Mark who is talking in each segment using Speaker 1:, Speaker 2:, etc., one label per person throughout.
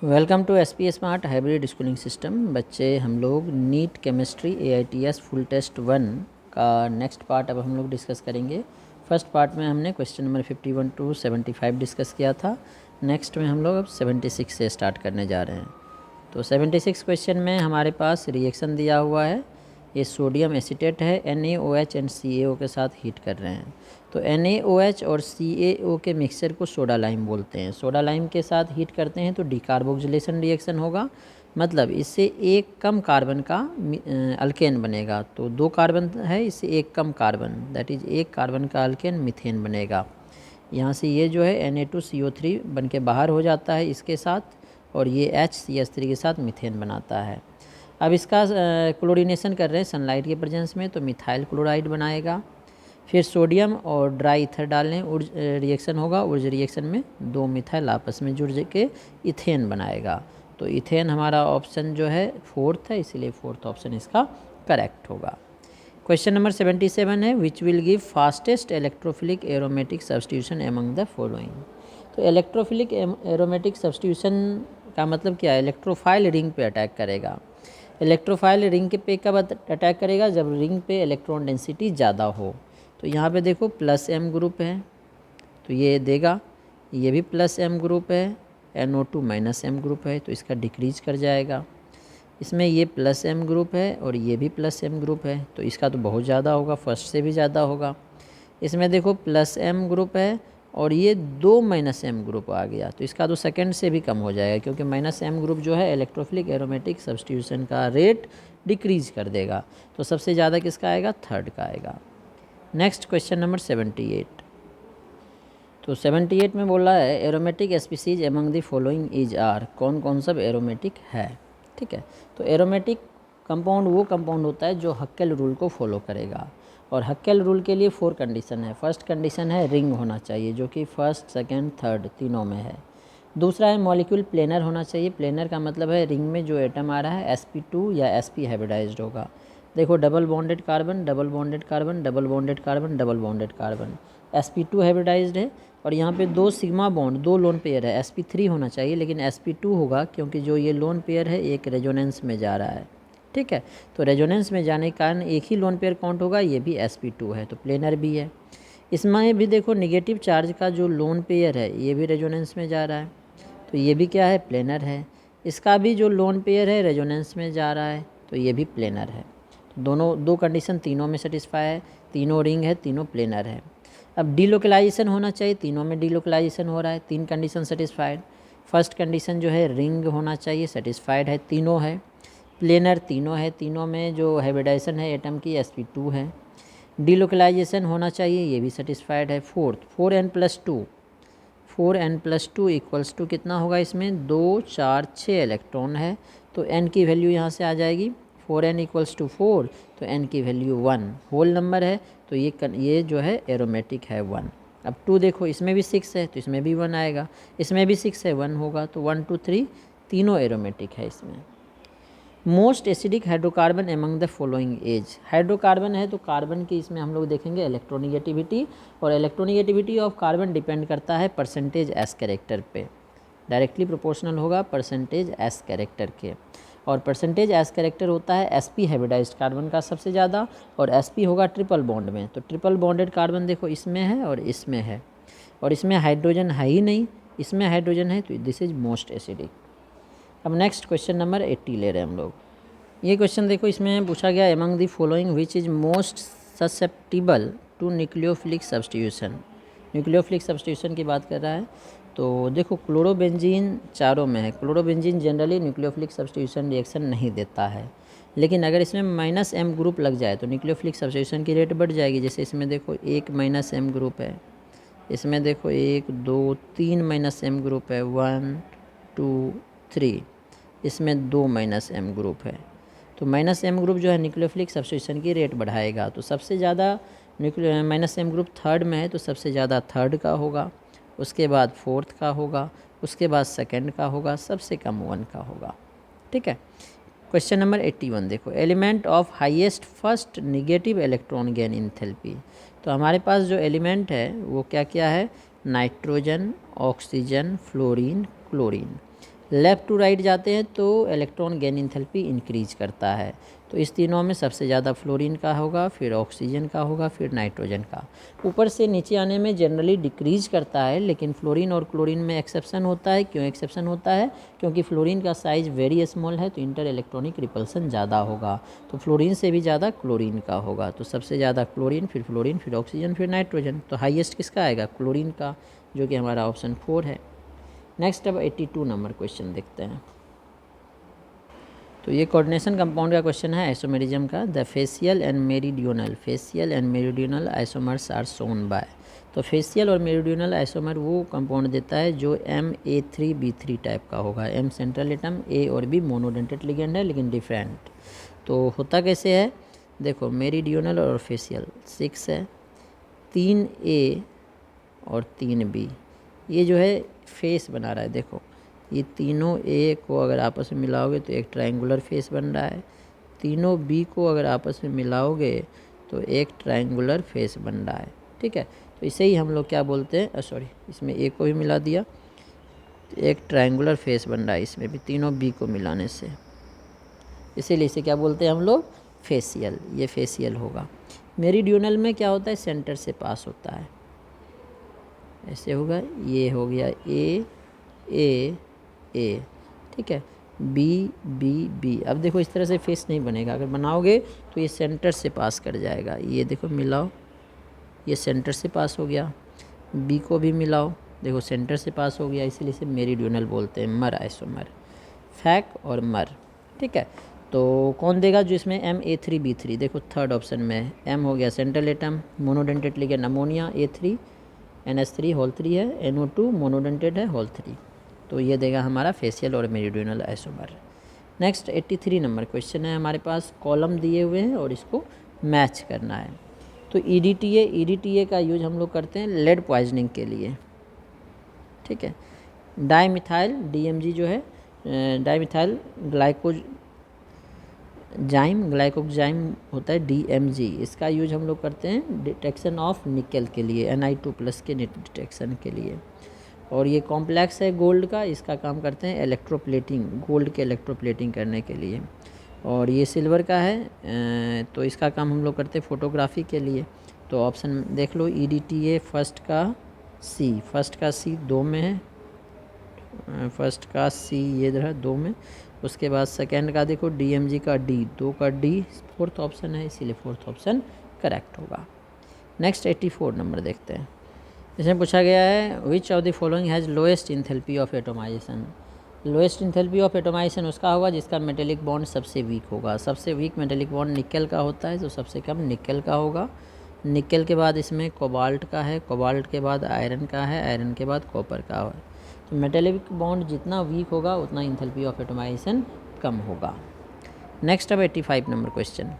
Speaker 1: Welcome to SP smart hybrid schooling system. बच्चे, हम लोग NEET chemistry AITS full test 1 का नेक्स्ट पार्ट अब हम लोग डिस्कस करेंगे। फर्स्ट पार्ट में हमने क्वेश्चन नंबर 51 टू 75 डिस्कस किया था। नेक्स्ट में हम लोग अब 76 से स्टार्ट करने जा रहे हैं। तो 76 क्वेश्चन में हमारे पास रिएक्शन दिया हुआ है। ये सोडियम एसीटेट है, NaOH एंड CaO के साथ हीट कर रहे हैं। तो NaOH और CaO के मिक्सचर को सोडा लाइम बोलते हैं। सोडा लाइम के साथ हीट करते हैं तो डिकार्बोक्सिलेशन रिएक्शन होगा, मतलब इससे एक कम कार्बन का अल्केन बनेगा। तो 2 कार्बन है, इससे एक कम कार्बन, दैट इज़ एक कार्बन का अल्केन मिथेन बनेगा। यहाँ से ये जो है Na2CO3 बन के बाहर हो जाता है इसके साथ, और ये HCH3 के साथ मिथेन बनाता है। अब इसका क्लोरीनेशन कर रहे हैं सनलाइट के प्रेजेंस में, तो मिथाइल क्लोराइड बनाएगा। फिर सोडियम और ड्राई ईथर डालें, उर्ज रिएक्शन होगा। उर्ज रिएक्शन में 2 मिथाइल आपस में जुड़ के इथेन बनाएगा। तो इथेन हमारा ऑप्शन जो है 4th है, इसीलिए 4th ऑप्शन इसका करेक्ट होगा। क्वेश्चन नंबर 77 है, which will give fastest electrophilic aromatic substitution among the following. तो इलेक्ट्रोफिलिक एरोमेटिक सब्स्टिट्यूशन का मतलब क्या है? इलेक्ट्रोफाइल रिंग पे अटैक करेगा। इलेक्ट्रोफाइल रिंग के पे कब अटैक करेगा? जब रिंग पे इलेक्ट्रॉन डेंसिटी ज़्यादा हो। तो यहाँ पे देखो +M ग्रुप है, तो ये देगा। ये भी +M ग्रुप है, NO2 -M ग्रुप है, तो इसका डिक्रीज कर जाएगा। इसमें ये +M ग्रुप है और ये भी +M ग्रुप है, तो इसका तो बहुत ज़्यादा होगा, फर्स्ट से भी ज़्यादा होगा। इसमें देखो +M ग्रुप है और ये 2 -M ग्रुप आ गया, तो इसका तो सेकंड से भी कम हो जाएगा, क्योंकि -M ग्रुप जो है इलेक्ट्रोफिलिक एरोमेटिक सब्स्टिट्यूशन का रेट डिक्रीज कर देगा। तो सबसे ज़्यादा किसका आएगा? थर्ड का आएगा। Next question number 78। तो 78 में बोला है aromatic species among the following is are. कौन कौन सब एरोमेटिक है? ठीक है, तो एरोमेटिक कंपाउंड वो कंपाउंड होता है जो हक्केल रूल को फॉलो करेगा, और हक्केल रूल के लिए 4 कंडीशन है। फर्स्ट कंडीशन है रिंग होना चाहिए, जो कि फर्स्ट, सेकंड, थर्ड तीनों में है। दूसरा है मॉलिक्यूल प्लेनर होना चाहिए। प्लेनर का मतलब है रिंग में जो एटम आ रहा है sp2 या sp हाइब्रिडाइज्ड होगा। देखो double bonded carbon, double bonded carbon, double bonded carbon, double bonded carbon, sp2 hybridized है। और यहाँ पे 2 सिग्मा बॉन्ड, 2 लोन पेयर है। sp3 होना चाहिए, लेकिन sp2 होगा, क्योंकि जो ये लोन पेयर है एक रेजोनेंस में जा रहा है। ठीक है, तो रेजोनेंस में जाने के कारण एक ही लोन पेयर काउंट होगा, ये भी sp2 है, तो प्लेनर भी है। इसमें भी देखो निगेटिव चार्ज का जो लोन पेयर है ये भी रेजोनेंस में जा रहा है, तो ये भी क्या है? प्लेनर है। इसका भी जो लोन पेयर है रेजोनेंस में जा रहा है, तो ये भी प्लेनर है। तो दोनों 2 कंडीशन तीनों में सेटिस्फाई है, तीनों रिंग है, तीनों प्लेनर है। अब डीलोकलाइजेशन होना चाहिए, तीनों में डीलोकलाइजेशन हो रहा है, 3 कंडीशन सेटिस्फाइड। फर्स्ट कंडीशन जो है रिंग होना चाहिए, सेटिस्फाइड है, तीनों है। प्लेनर तीनों है, तीनों में जो हाइब्रिडाइजेशन है एटम की sp2 है। डीलोकलाइजेशन होना चाहिए, ये भी सेटिस्फाइड है। Fourth 4n+2, 4n+2 equals to कितना होगा? इसमें 2 4 6 इलेक्ट्रॉन है, तो n की वैल्यू यहाँ से आ जाएगी 4n इक्वल्स टू 4, तो n की वैल्यू 1 होल नंबर है, तो ये जो है एरोमेटिक है 1। अब 2 देखो, इसमें भी 6 है तो इसमें भी 1 आएगा, इसमें भी 6 है 1 होगा, तो 1 2 3 तीनों एरोमेटिक है इसमें। Most acidic hydrocarbon among the following is. Hydrocarbon है तो कार्बन की इसमें हम लोग देखेंगे इलेक्ट्रोनिगेटिविटी, और इलेक्ट्रोनिगेटिविटी ऑफ कार्बन डिपेंड करता है परसेंटेज एस कैरेक्टर पे, डायरेक्टली प्रोपोर्शनल होगा परसेंटेज एस कैरेक्टर के। और परसेंटेज एस कैरेक्टर होता है sp हाइब्रिडाइज्ड कार्बन का सबसे ज़्यादा, और sp होगा ट्रिपल बॉन्ड में। तो ट्रिपल बॉन्डेड कार्बन देखो इसमें है और इसमें है, और इसमें हाइड्रोजन है ही नहीं, इसमें हाइड्रोजन है, तो दिस इज मोस्ट एसिडिक। अब नेक्स्ट क्वेश्चन नंबर 80 ले रहे हैं हम लोग। ये क्वेश्चन देखो, इसमें पूछा गया among the following which is most susceptible to nucleophilic substitution. Nucleophilic substitution की बात कर रहा है। तो देखो क्लोरोबेंजीन चारों में है। Chlorobenzene generally nucleophilic substitution reaction नहीं देता है, लेकिन अगर इसमें -M ग्रुप लग जाए तो न्यूक्लियोफिलिक सब्स्टिट्यूशन की रेट बढ़ जाएगी। जैसे इसमें देखो एक -M ग्रुप है, इसमें देखो 1 2 3 -M ग्रुप है, 1 2 3, इसमें 2 -M ग्रुप है। तो -M ग्रुप जो है न्यूक्लियोफिलिक सब्स्टिट्यूशन की रेट बढ़ाएगा। तो सबसे ज़्यादा -M ग्रुप थर्ड में है, तो सबसे ज़्यादा थर्ड का होगा, उसके बाद फोर्थ का होगा, उसके बाद सेकंड का होगा, सबसे कम 1 का होगा। ठीक है, क्वेश्चन नंबर 81 देखो, element of highest first negative electron gain enthalpy. तो हमारे पास जो एलिमेंट है वो क्या क्या है? Nitrogen, oxygen, fluorine, chlorine. Left to right जाते हैं तो इलेक्ट्रॉन गेन इंथैल्पी इंक्रीज करता है। तो इस तीनों में सबसे ज़्यादा फ्लोरीन का होगा, फिर ऑक्सीजन का होगा, फिर नाइट्रोजन का। ऊपर से नीचे आने में जनरली डिक्रीज करता है, लेकिन फ्लोरीन और क्लोरीन में एक्सेप्शन होता है। क्यों एक्सेप्शन होता है? क्योंकि फ्लोरीन का साइज़ वेरी स्मॉल है, तो इंटर इलेक्ट्रॉनिक रिपल्सन ज़्यादा होगा, तो फ्लोरीन से भी ज़्यादा क्लोरीन का होगा। तो सबसे ज़्यादा क्लोरीन, फिर फ्लोरीन, फिर ऑक्सीजन, फिर नाइट्रोजन। तो हाईएस्ट किसका आएगा? क्लोरीन का, जो कि हमारा ऑप्शन 4 है। नेक्स्ट अब 82 नंबर क्वेश्चन देखते हैं। तो ये कोऑर्डिनेशन कंपाउंड का क्वेश्चन है आइसोमेरिज्म का। The facial and meridional isomers are shown by. तो फेशियल और मेरिडियनल आइसोमर वो कंपाउंड देता है जो MA3B3 टाइप का होगा। M सेंट्रल एटम, A और B मोनोडेंटेट लिगेंड है लेकिन डिफरेंट। तो होता कैसे है? देखो, मेरिडियनल और फेशियल 6 है, 3A और 3B, ये जो है फेस बना रहा है। देखो, ये तीनों ए को अगर आपस में मिलाओगे तो एक ट्रायंगुलर फेस बन रहा है, तीनों बी को अगर आपस में मिलाओगे तो एक ट्रायंगुलर फेस बन रहा है। ठीक है, तो इसे ही हम लोग क्या बोलते हैं, सॉरी, इसमें ए को भी मिला दिया तो एक ट्रायंगुलर फेस बन रहा है इसमें भी, तीनों बी को मिलाने से। इसीलिए इसे क्या बोलते हैं हम लोग? फेशियल। ये फेशियल होगा। मेरिडियनल में क्या होता है? सेंटर से पास होता है, ऐसे होगा। ये हो गया ए ए ए, ठीक है, बी बी बी। अब देखो, इस तरह से फेस नहीं बनेगा, अगर बनाओगे तो ये सेंटर से पास कर जाएगा। ये देखो, मिलाओ, ये सेंटर से पास हो गया। बी को भी मिलाओ, देखो सेंटर से पास हो गया, इसीलिए इसे मेरिडियनल बोलते हैं। मर आइसोमर, फैक और मर। ठीक है, तो कौन देगा? जो इसमें MA3B3, देखो थर्ड ऑप्शन में है। M हो गया central atom, monodentate ligand ammonia, A3 NH3 whole 3 है, NO2 मोनोडेंटेट है होल 3। तो ये देगा हमारा फेशियल और meridional isomer. Next 83 number question है हमारे पास। कॉलम दिए हुए हैं और इसको मैच करना है। तो EDTA का यूज हम लोग करते हैं लेड पॉइजनिंग के लिए। ठीक है, डाईमिथाइल DMG जो है, डाईमिथाइल ग्लाइकोजाइम होता है DMG। इसका यूज हम लोग करते हैं डिटेक्शन ऑफ निकल के लिए, Ni2+ के डिटेक्शन के लिए। और ये कॉम्प्लेक्स है गोल्ड का, इसका काम करते हैं इलेक्ट्रोप्लेटिंग, गोल्ड के इलेक्ट्रोप्लेटिंग करने के लिए। और ये सिल्वर का है, तो इसका काम हम लोग करते हैं फोटोग्राफी के लिए। तो ऑप्शन देख लो, EDTA फर्स्ट का C 2 में है, फर्स्ट का C ये रहा 2 में। उसके बाद सेकेंड का देखो DMG का D, 2 का D फोर्थ ऑप्शन है, इसीलिए फोर्थ ऑप्शन करेक्ट होगा। नेक्स्ट 84 नंबर देखते हैं। इसमें पूछा गया है which of the following has lowest enthalpy of atomization. Lowest enthalpy of atomization उसका होगा जिसका मेटेलिक बॉन्ड सबसे वीक होगा। सबसे वीक मेटेलिक बॉन्ड निकल का होता है, तो सबसे कम निकल का होगा। निकल के बाद इसमें कोबाल्ट का है, कोबाल्ट के बाद आयरन का है, आयरन के बाद कॉपर का है। तो मेटेलिक बॉन्ड जितना वीक होगा उतना इंथैल्पी ऑफ एटोमाइजेशन कम होगा। नेक्स्ट अब 85 नंबर क्वेश्चन।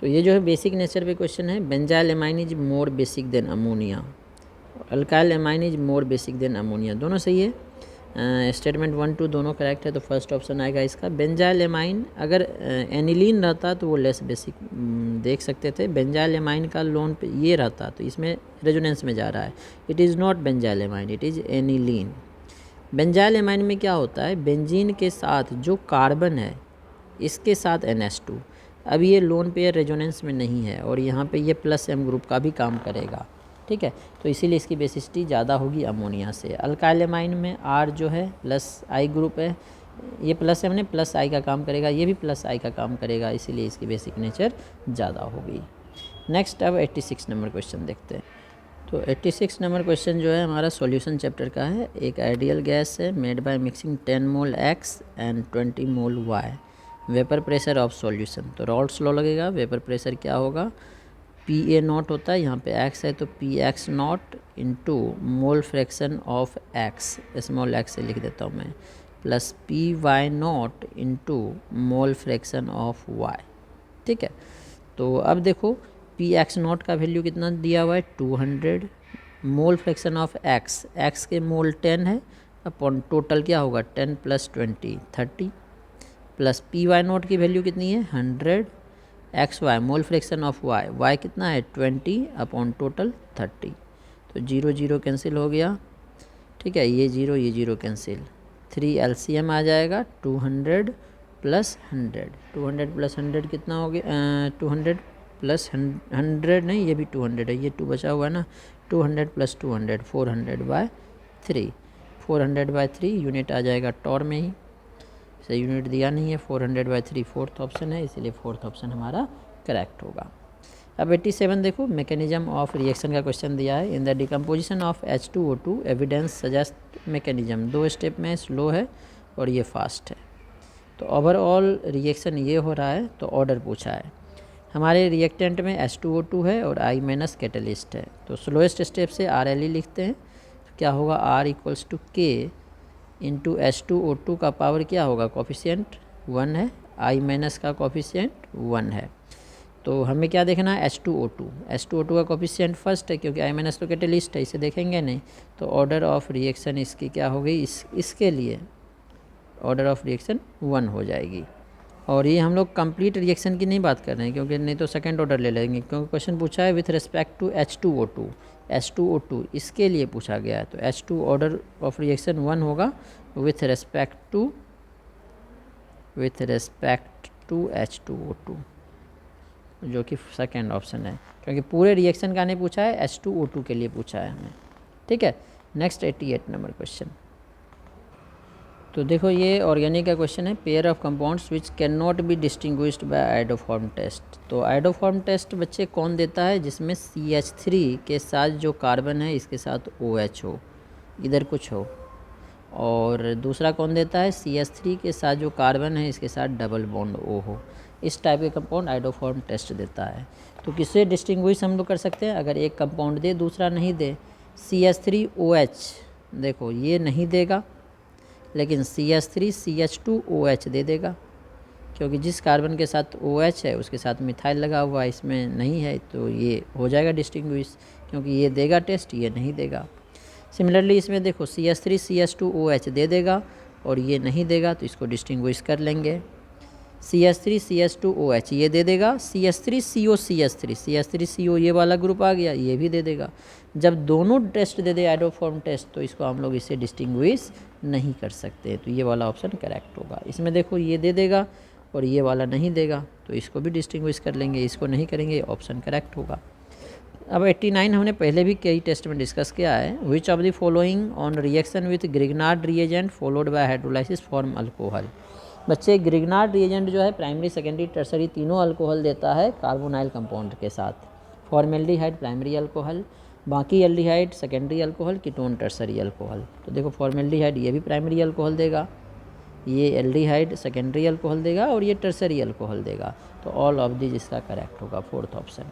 Speaker 1: तो ये जो है बेसिक नेचर पे क्वेश्चन है। Benzyl amine is more basic than ammonia, alkyl amine is more basic than ammonia, दोनों सही है। स्टेटमेंट 1 2 दोनों करेक्ट है, तो फर्स्ट ऑप्शन आएगा इसका। बेंजाइल एमाइन अगर एनिलीन रहता तो वो लेस बेसिक देख सकते थे। बेंजाइल एमाइन का लोन पे ये रहता तो इसमें रेजोनेंस में जा रहा है। It is not benzyl amine, it is aniline. Benzyl amine में क्या होता है, बेंजीन के साथ जो कार्बन है इसके साथ NH2, अब ये लोन पेयर रेजोनेंस में नहीं है और यहाँ पे ये +M ग्रुप का भी काम करेगा। ठीक है, तो इसीलिए इसकी बेसिसिटी ज़्यादा होगी अमोनिया से। अल्काइल एमाइन में R जो है +I ग्रुप है, ये +M ने +I का काम करेगा, ये भी +I का काम करेगा, इसीलिए इसकी बेसिक नेचर ज़्यादा होगी। नेक्स्ट अब 86 नंबर क्वेश्चन देखते हैं। तो 86 नंबर क्वेश्चन जो है हमारा सॉल्यूशन चैप्टर का है। एक आइडियल गैस है made by mixing 10 mole X and 20 mole Y, vapour pressure of solution. तो रॉल्स लॉ लगेगा। वेपर प्रेशर क्या होगा, PA0 होता है, यहाँ पे X है तो PX0 into mole fraction of X, small x से लिख देता हूँ मैं, plus PY0 into mole fraction of Y। ठीक है, तो अब देखो PX0 का वैल्यू कितना दिया हुआ है 200, मोल फ्रैक्शन ऑफ X के मोल 10 है, अपॉन टोटल क्या होगा 10 + 20 30, प्लस PY0 की वैल्यू कितनी है 100, XY mole fraction of Y कितना है 20 अपॉन टोटल 30। तो 0 0 कैंसिल हो गया। ठीक है, ये 0 कैंसिल, 3 LCM आ जाएगा 200 प्लस 100, 200 प्लस 100 कितना हो गया, 200 प्लस 100 नहीं, ये भी 200 है, ये 2 बचा हुआ है ना, 200 प्लस 200 400/3, 400/3 यूनिट आ जाएगा टॉर में ही, से यूनिट दिया नहीं है, 400/3 फोर्थ ऑप्शन है, इसीलिए फोर्थ ऑप्शन हमारा करेक्ट होगा। अब 87 देखो, मैकेनिज्म ऑफ रिएक्शन का क्वेश्चन दिया है। In the decomposition of H2O2 evidence suggest mechanism, 2 step में स्लो है और ये फास्ट है। तो ओवरऑल रिएक्शन ये हो रहा है, तो ऑर्डर पूछा है। हमारे रिएक्टेंट में H2O2 है और I माइनस कैटलिस्ट है, तो स्लोएस्ट स्टेप से RLE लिखते हैं। तो क्या होगा, R equals to K into H2O2 का पावर क्या होगा, कोफिशिएंट 1 है, I माइनस का कोफिशिएंट 1 है। तो हमें क्या देखना है, H2O2 का कोफिशिएंट फर्स्ट है, क्योंकि I माइनस तो कैटलिस्ट है, इसे देखेंगे नहीं। तो ऑर्डर ऑफ रिएक्शन इसकी क्या हो गई, इसके लिए ऑर्डर ऑफ रिएक्शन 1 हो जाएगी। और ये हम लोग कंप्लीट रिएक्शन की नहीं बात कर रहे हैं, क्योंकि नहीं तो सेकंड ऑर्डर ले लेंगे, क्योंकि क्वेश्चन पूछा है विथ रिस्पेक्ट टू H2O2 इसके लिए पूछा गया है। तो H2 ऑर्डर ऑफ रिएक्शन 1 होगा विथ रिस्पेक्ट टू H2O2, जो कि सेकेंड ऑप्शन है, क्योंकि पूरे रिएक्शन का नहीं पूछा है, H2O2 के लिए पूछा है हमें। ठीक है, नेक्स्ट 88 नंबर क्वेश्चन। तो देखो ये ऑर्गेनिक का क्वेश्चन है, pair of compounds which can not be distinguished by iodoform test. तो आइडोफॉर्म टेस्ट बच्चे कौन देता है, जिसमें CH3 के साथ जो कार्बन है इसके साथ OH हो, इधर कुछ हो, और दूसरा कौन देता है, CH3 के साथ जो कार्बन है इसके साथ डबल बॉन्ड O हो। इस टाइप के कंपाउंड आइडोफॉर्म टेस्ट देता है। तो किससे डिस्टिंग्विश हम लोग कर सकते हैं, अगर एक कंपाउंड दे दूसरा नहीं दे। CH3OH देखो ये नहीं देगा, लेकिन CH3 CH2OH दे देगा, क्योंकि जिस कार्बन के साथ OH है उसके साथ मिथाइल लगा हुआ है, इसमें नहीं है, तो ये हो जाएगा डिस्टिंग्विश, क्योंकि ये देगा टेस्ट, ये नहीं देगा। सिमिलरली इसमें देखो CH3 CH2OH दे देगा और ये नहीं देगा, तो इसको डिस्टिंग्विश कर लेंगे। CH3 CH2OH ये दे देगा, CH3CO CH3CO ये वाला ग्रुप आ गया, ये भी दे देगा। जब दोनों टेस्ट दे दे आइडोफॉर्म टेस्ट, तो इसको हम लोग इसे डिस्टिंग्विश नहीं कर सकते, तो ये वाला ऑप्शन करेक्ट होगा। इसमें देखो ये दे देगा और ये वाला नहीं देगा, तो इसको भी डिस्टिंग्विश कर लेंगे, इसको नहीं करेंगे, ऑप्शन करेक्ट होगा। अब 89 हमने पहले भी कई टेस्ट में डिस्कस किया है। Which of the following on reaction with Grignard reagent followed by hydrolysis form alcohol. बच्चे ग्रिग्नार्ड रिएजेंट जो है प्राइमरी सेकेंडरी टर्सरी तीनों अल्कोहल देता है कार्बोनाइल कंपाउंड के साथ। फॉर्मेल्डिहाइड प्राइमरी अल्कोहल, बाकी aldehyde secondary alcohol, ketone tertiary alcohol. तो देखो फॉर्मेल्डिहाइड ये भी प्राइमरी अल्कोहल देगा, ये एल्डिहाइड सेकेंडरी अल्कोहल देगा और ये टर्सरी अल्कोहल देगा। तो ऑल ऑफ दिस इसका करेक्ट होगा, फोर्थ ऑप्शन।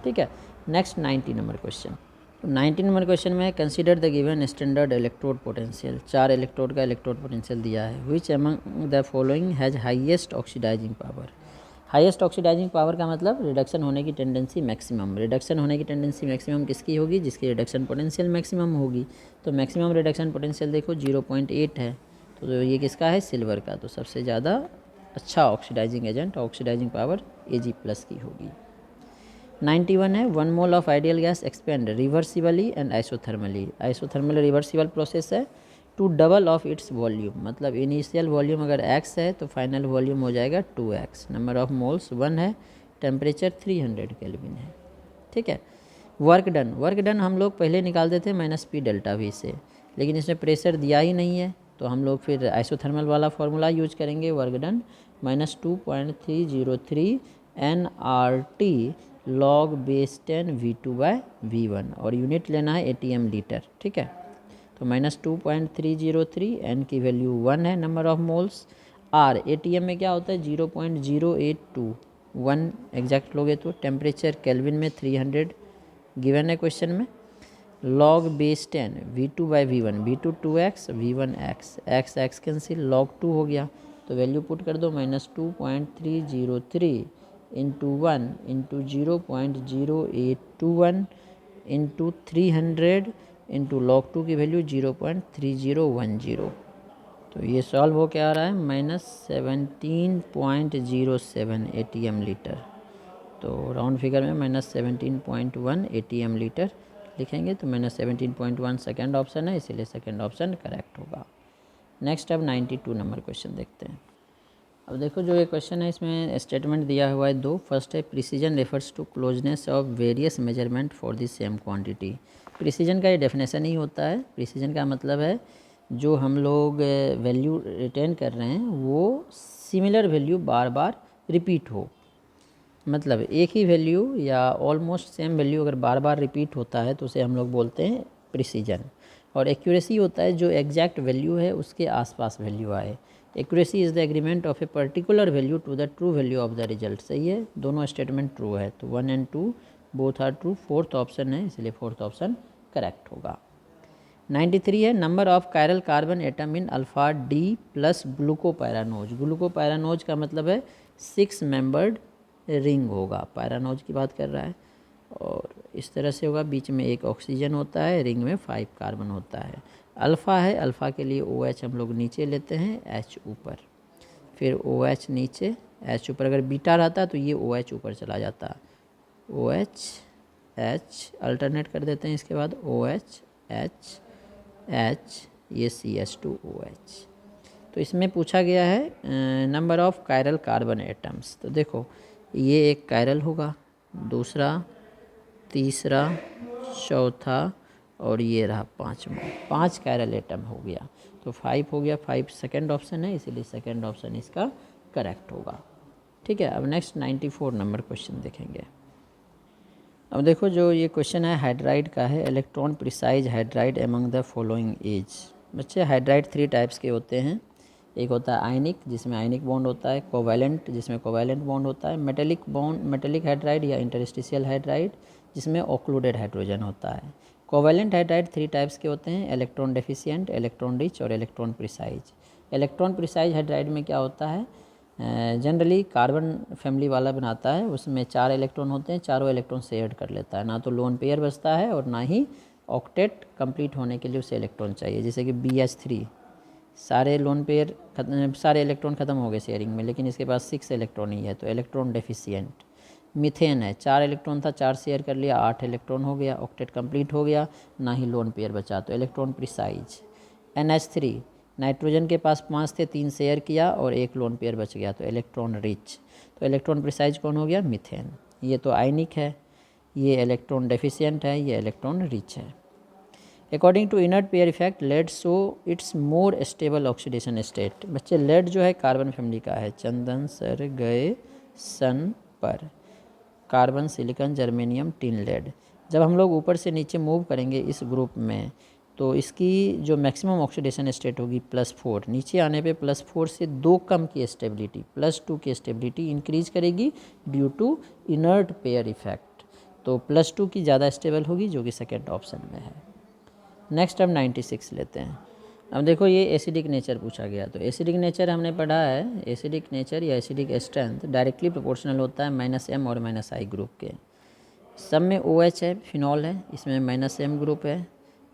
Speaker 1: ठीक है, नेक्स्ट 90 नंबर क्वेश्चन। तो 90 नंबर क्वेश्चन में consider the given standard electrode potential, 4 electrode का इलेक्ट्रोड पोटेंशियल दिया है। Which among the following has highest oxidizing power. Highest oxidizing power का मतलब रिडक्शन होने की टेंडेंसी मैक्सिमम। रिडक्शन होने की टेंडेंसी मैक्सिमम किसकी होगी, जिसकी रिडक्शन पोटेंशियल मैक्सिमम होगी। तो मैक्सिमम रिडक्शन पोटेंशियल देखो 0.8 है, तो ये किसका है, सिल्वर का। तो सबसे ज़्यादा अच्छा oxidising agent, oxidising power Ag+ की होगी। 91 है, 1 mole of ideal gas expand reversibly and isothermally. Isothermal reversible process है to double of its volume, मतलब इनिशियल वॉल्यूम अगर x है तो फाइनल वॉल्यूम हो जाएगा 2x। नंबर ऑफ मोल्स 1 है, टेम्परेचर 300 केल्विन है। ठीक है, वर्क डन हम लोग पहले निकालते थे -P∆V से, लेकिन इसमें प्रेशर दिया ही नहीं है, तो हम लोग फिर आइसोथर्मल वाला फार्मूला यूज करेंगे। Work done -2.303 nRT log base 10 V2/V1 और यूनिट लेना है ATM लीटर। ठीक है, तो -2.303 n की वैल्यू 1 है, number of moles. R ATM में क्या होता है 0.082, 1 एग्जैक्ट लोगे तो। टेम्परेचर केल्विन में 300 गिवन है क्वेश्चन में। log base 10 V2/V1, V2 2x V1 x cancel, log 2 हो गया, तो वैल्यू पुट कर दो -2.303 into 1 into 0.0821 into 300 into log 2 की वैल्यू 0.3010। तो ये सॉल्व हो क्या आ रहा है -17.07 ATM लीटर। तो राउंड फिगर में -17.1 ATM लीटर लिखेंगे, तो -17.1 सेकेंड ऑप्शन है, इसीलिए सेकेंड ऑप्शन करेक्ट होगा। नेक्स्ट अब 92 नंबर क्वेश्चन देखते हैं। अब देखो जो ये क्वेश्चन है इसमें स्टेटमेंट दिया हुआ है दो। फर्स्ट है precision refers to closeness of various measurement for the same quantity. Precision का ये डेफिनेशन ही होता है। प्रिसीजन का मतलब है जो हम लोग वैल्यू रिटेन कर रहे हैं वो सिमिलर वैल्यू बार बार रिपीट हो, मतलब एक ही वैल्यू या ऑलमोस्ट सेम वैल्यू अगर बार बार रिपीट होता है तो उसे हम लोग बोलते हैं प्रिसीजन। और एक्यूरेसी होता है जो एग्जैक्ट वैल्यू है उसके आसपास वैल्यू आए। Accuracy is the agreement of a particular value to the true value of the result. सही है, दोनों स्टेटमेंट ट्रू है, तो 1 and 2 both are true. Fourth option है इसलिए फोर्थ ऑप्शन करेक्ट होगा। 93 है number of chiral carbon atom in alpha D plus glucopyranose. Glucopyranose का मतलब है 6 मेंबर्ड रिंग होगा, पैरानोज की बात कर रहा है। और इस तरह से होगा, बीच में एक ऑक्सीजन होता है, रिंग में 5 कार्बन होता है। अल्फ़ा है, अल्फ़ा के लिए OH हम लोग नीचे लेते हैं, H ऊपर, फिर OH नीचे, H ऊपर। अगर बीटा रहता है तो ये OH ऊपर चला जाता, OH H अल्टरनेट कर देते हैं। इसके बाद OH H H, ये CH2OH। तो इसमें पूछा गया है number of chiral carbon atoms. तो देखो ये एक कायरल होगा, दूसरा, तीसरा, चौथा और ये रहा पाँचवा, 5 कायरल एटम हो गया, तो 5 हो गया। 5 सेकंड ऑप्शन है इसीलिए सेकंड ऑप्शन इसका करेक्ट होगा। ठीक है, अब नेक्स्ट 94 नंबर क्वेश्चन देखेंगे। अब देखो जो ये क्वेश्चन है हाइड्राइड का है। Electron precise hydride among the following is. बच्चे हाइड्राइड 3 टाइप्स के होते हैं। एक होता है आयनिक जिसमें आयनिक बॉन्ड होता है, कोवैलेंट जिसमें कोवैलेंट बॉन्ड होता है, मेटेलिक बॉन्ड मेटेलिक हाइड्राइड या इंटरस्टिशियल हाइड्राइड जिसमें ऑक्लूडेड हाइड्रोजन होता है। कोवैलेंट हाइड्राइड 3 टाइप्स के होते हैं, इलेक्ट्रॉन डेफिशिएंट, इलेक्ट्रॉन रिच और electron precise. Electron precise hydride में क्या होता है, जनरली कार्बन फैमिली वाला बनाता है, उसमें 4 इलेक्ट्रॉन होते हैं, चारों इलेक्ट्रॉन शेयर कर लेता है, ना तो लोन पेयर बचता है और ना ही ऑक्टेट कंप्लीट होने के लिए उसे इलेक्ट्रॉन चाहिए। जैसे कि BH3 सारे लोन पेयर सारे इलेक्ट्रॉन ख़त्म हो गए शेयरिंग में, लेकिन इसके पास 6 इलेक्ट्रॉन ही है, तो इलेक्ट्रॉन डेफिशिएंट। मीथेन है, 4 इलेक्ट्रॉन था, 4 शेयर कर लिया, 8 इलेक्ट्रॉन हो गया, ऑक्टेट कंप्लीट हो गया, ना ही लोन पेयर बचा, तो इलेक्ट्रॉन प्रिसाइज। NH3 नाइट्रोजन के पास 5 थे, 3 शेयर किया और 1 लोन पेयर बच गया, तो इलेक्ट्रॉन रिच। तो इलेक्ट्रॉन प्रिसाइज कौन हो गया, मीथेन। ये तो आयनिक है, ये इलेक्ट्रॉन डेफिशिएंट है, ये इलेक्ट्रॉन रिच है। According to inert pair effect lead so it's more stable oxidation state. बच्चे लेड जो है कार्बन फैमिली का है, चंदन सर गए सन पर, carbon silicon germanium tin lead. जब हम लोग ऊपर से नीचे मूव करेंगे इस ग्रुप में तो इसकी जो मैक्सिमम ऑक्सीडेशन स्टेट होगी +4, नीचे आने पे +4 से 2 कम की स्टेबिलिटी, +2 की स्टेबिलिटी इंक्रीज करेगी due to inert pair effect, तो +2 की ज़्यादा स्टेबल होगी जो कि सेकेंड ऑप्शन में है। नेक्स्ट हम 96 लेते हैं। अब देखो ये एसिडिक नेचर पूछा गया, तो एसिडिक नेचर हमने पढ़ा है, एसिडिक नेचर या एसिडिक स्ट्रेंथ डायरेक्टली प्रोपोर्शनल होता है -M और -I ग्रुप के। सब में OH है, फिनॉल है, इसमें -M ग्रुप है,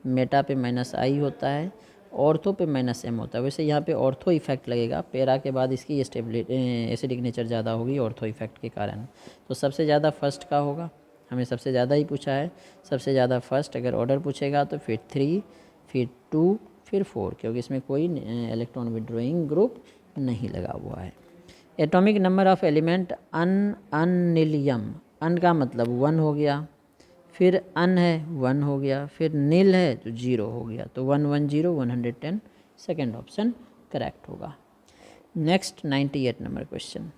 Speaker 1: मेटा पे -I होता है, ऑर्थो पे -M होता है। वैसे यहाँ पे ऑर्थो इफेक्ट लगेगा, पेरा के बाद इसकी स्टेबिलिटी एसिडिक नेचर ज़्यादा होगी ऑर्थो इफेक्ट के कारण, तो सबसे ज़्यादा फर्स्ट का होगा, हमें सबसे ज़्यादा ही पूछा है, सबसे ज़्यादा फर्स्ट। अगर ऑर्डर पूछेगा तो फिर 3, फिर 2, फिर 4, क्योंकि इसमें कोई इलेक्ट्रॉन विड्रॉइंग ग्रुप नहीं लगा हुआ है। एटॉमिक नंबर ऑफ एलिमेंट अनिलियम, अन का मतलब 1 हो गया, फिर अन है 1 हो गया, फिर नील है तो 0 हो गया, तो 110 110 सेकेंड ऑप्शन करेक्ट होगा। Next 98 number question.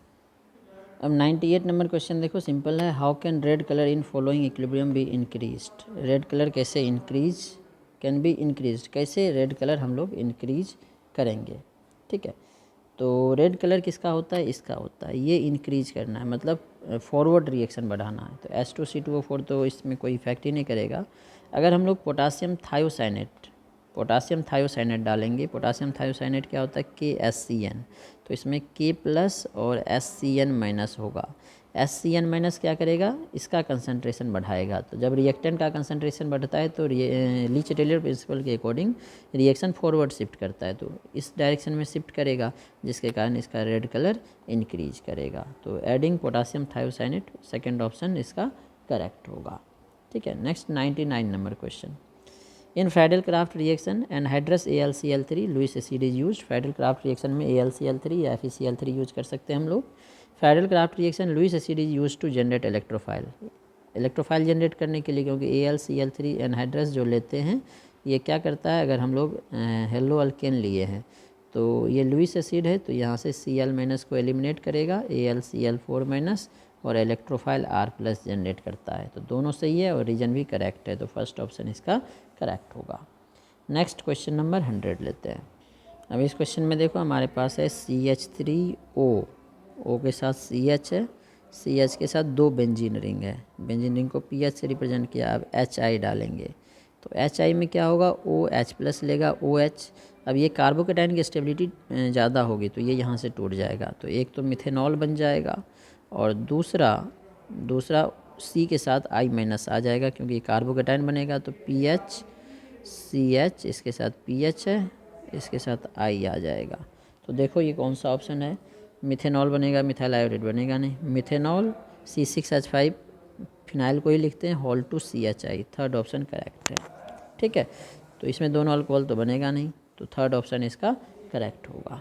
Speaker 1: अब 98 नंबर क्वेश्चन देखो सिंपल है। How can red colour in following equilibrium be increased. Red colour कैसे इंक्रीज कैन बी इंक्रीज्ड, कैसे रेड कलर हम लोग इंक्रीज करेंगे। ठीक है, तो रेड कलर किसका होता है, इसका होता है, ये इंक्रीज करना है, मतलब फॉरवर्ड रिएक्शन बढ़ाना है। तो H2C2O4 तो इसमें कोई इफेक्ट ही नहीं करेगा। अगर हम लोग पोटासियम थायोसाइनेट डालेंगे, पोटासियम थायोसाइनेट क्या होता है, KSCN, तो इसमें K+ और SCN- होगा। SCN- क्या करेगा, इसका कंसंट्रेशन बढ़ाएगा। तो जब रिएक्टेंट का कंसंट्रेशन बढ़ता है तो ली-चैटेलियर प्रिंसिपल के अकॉर्डिंग रिएक्शन फॉरवर्ड शिफ्ट करता है, तो इस डायरेक्शन में शिफ्ट करेगा, जिसके कारण इसका रेड कलर इंक्रीज करेगा। तो adding potassium thiocyanate second option इसका करेक्ट होगा। ठीक है, next 99 number question. In Friedel Crafts reaction anhydrous AlCl3 Lewis acid is use. Friedel Crafts reaction में AlCl3 या FeCl3 यूज कर सकते हैं हम लोग। Friedel Crafts reaction Lewis acid is use to generate electrophile, electrophile generate करने के लिए, क्योंकि AlCl3 एनहाइड्रस जो लेते हैं ये क्या करता है, अगर हम लोग हेलो अल्केन लिए हैं तो ये लुईस एसिड है तो यहाँ से Cl- को एलिमिनेट करेगा, AlCl4- और इलेक्ट्रोफाइल R+ जनरेट करता है। तो दोनों सही है और रीजन भी करेक्ट है, तो फर्स्ट ऑप्शन इसका करेक्ट होगा। नेक्स्ट क्वेश्चन नंबर 100 लेते हैं। अब इस क्वेश्चन में देखो हमारे पास है CH3O, O के साथ CH है, CH के साथ 2 बेंजीन रिंग है, बेंजीन रिंग को PH से रिप्रेजेंट किया। अब HI डालेंगे तो HI में क्या होगा, OH+ लेगा OH। अब ये कार्बोकेटाइन की स्टेबिलिटी ज़्यादा होगी तो ये यहाँ से टूट जाएगा, तो एक तो मिथेनॉल बन जाएगा और दूसरा C के साथ I- आ जाएगा, क्योंकि कार्बोकेटाइन बनेगा तो PHCH, इसके साथ PH है, इसके साथ I आ जाएगा। तो देखो ये कौन सा ऑप्शन है, मिथेनॉल बनेगा, मिथाइल आयोडेट बनेगा नहीं, मिथेनॉल C6H5 फिनाइल को ही लिखते हैं, whole two CHI, third option correct है। ठीक है, तो इसमें दोनों अल्कोहल तो बनेगा नहीं, तो थर्ड ऑप्शन इसका करेक्ट होगा।